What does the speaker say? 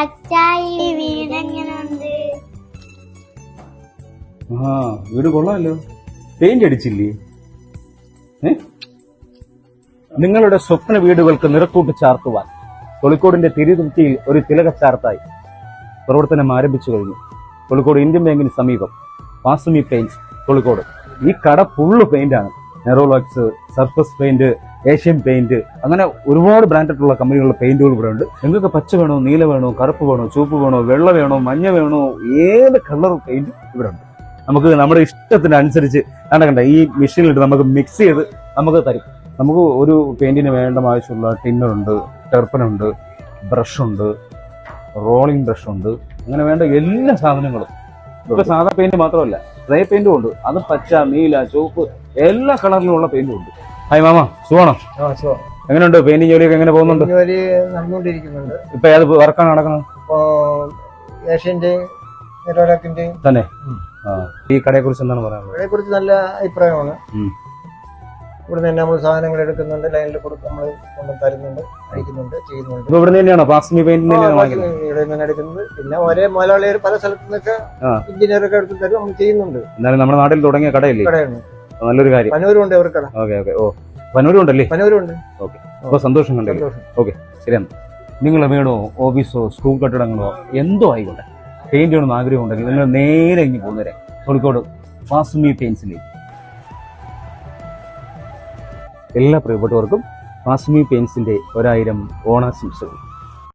അച്ചായി വീടെങ്ങനെയുണ്ട്? ആ വീട് കൊള്ളാമല്ലോ. പെയിന്റ് അടിച്ചില്ലേ? നിങ്ങളുടെ സ്വപ്ന വീടുകൾക്ക് നിറക്കൂട്ട് ചാർത്തുവാൻ തൊളിക്കോടിന്റെ തിരുതുറ്റിയിൽ ഒരു തിലകച്ചാർത്തായി പ്രവർത്തനം ആരംഭിച്ചു കഴിഞ്ഞു. തൊളിക്കോട് ഇന്ത്യൻ ബാങ്കിന് സമീപം വാസുമി പെയിന്റ്സ് തൊളിക്കോട്. ഈ കട ഫുള്ള് പെയിന്റാണ്. Nerolac, surface paint, Asian paint, അങ്ങനെ ഒരുപാട് ബ്രാൻഡായിട്ടുള്ള കമ്പനികളുടെ പെയിന്റുകൾ ഇവിടെ ഉണ്ട്. നിങ്ങൾക്ക് പച്ച വേണോ, നീല വേണോ, കറുപ്പ് വേണോ, ചുവപ്പ് വേണോ, വെള്ള വേണോ, മഞ്ഞ വേണോ, ഏത് കളർ പെയിന്റ് ഇവിടെ ഉണ്ട്. നമുക്ക് നമ്മുടെ ഇഷ്ടത്തിനനുസരിച്ച് കണ്ട ഈ മെഷീനിലിട്ട് നമുക്ക് മിക്സ് ചെയ്ത് നമുക്ക് തരും. നമുക്ക് ഒരു പെയിന്റിന് വേണ്ട ആവശ്യമുള്ള ടിന്നറുണ്ട്, ടെർപ്പനുണ്ട്, ബ്രഷുണ്ട്, റോളിംഗ് ബ്രഷുണ്ട്, അങ്ങനെ വേണ്ട എല്ലാ സാധനങ്ങളും. ഇപ്പൊ സാധാ പെയിന്റ് മാത്രമല്ല, സ്പ്രേ പെയിന്റും ഉണ്ട്. അത് പച്ച, നീല, ചുവപ്പ്, എല്ലാ കളറിലുള്ള പെയിന്റും ഉണ്ട്. ഹായ് മാമ, സുഖാണോ? എങ്ങനെയുണ്ട് പെയിന്റിംഗ് ജോലിയൊക്കെ എങ്ങനെ പോകുന്നുണ്ട്? ജോലി നടന്നുകൊണ്ടിരിക്കുന്നുണ്ട്. ഇപ്പൊ ഏത് വർക്കാണ് നടക്കുന്നത്? ഏഷ്യന്റെയും നെറോളക്കിന്റെയും തന്നെ. ഈ കടയെ കുറിച്ച് എന്താണ് പറയാനുള്ളത്? കടയെ കുറിച്ച് നല്ല അഭിപ്രായമാണ്. ഇവിടെ നിന്ന് നമ്മൾ സാധനങ്ങൾ എടുക്കുന്നുണ്ട്, ലൈനിൽ കൊടുത്ത് നമ്മൾ കൊണ്ട് തരുന്നുണ്ട്, അയക്കുന്നുണ്ട്, ചെയ്യുന്നുണ്ട്. ഇവിടെ തന്നെയാണോ വാസുമി പെയിന്റ് ഇവിടെ നിന്ന് എടുക്കുന്നത്. പിന്നെ ഒരേ മലയാളികൾ പല സ്ഥലത്തു നിന്നൊക്കെ എഞ്ചിനീയറൊക്കെ എടുത്ത് തരും, നമ്മൾ ചെയ്യുന്നുണ്ട്. എന്നാലും നമ്മുടെ നാട്ടിൽ തുടങ്ങിയ കടയല്ലേ? കടയാണ്. നല്ലൊരു കാര്യം. പനൂരും ഉണ്ട് അവർ കട. Okay okay. ഓ പനൂരും ഉണ്ടല്ലേ? പനൂരും ഉണ്ട്. ഓക്കെ. അപ്പൊ സന്തോഷം കണ്ടല്ലോ. ഓക്കെ ശരിയാണ്. നിങ്ങൾ വീടോ ഓഫീസോ സ്കൂൾ കെട്ടിടങ്ങളോ എന്തോ ആയിക്കോട്ടെ, പെയിന്റ് ചെയ്യണമെന്ന് ആഗ്രഹം ഉണ്ടെങ്കിൽ നിങ്ങൾ നേരെ ഇങ്ങ് പോകുന്നവരെ കോഴിക്കോട് വാസുമി പെയിന്റ്സിലേക്ക്. എല്ലാ പ്രിയപ്പെട്ടവർക്കും വാസുമി പെയിന്റ്സിന്റെ 1000 ഓണാശംസകൾ.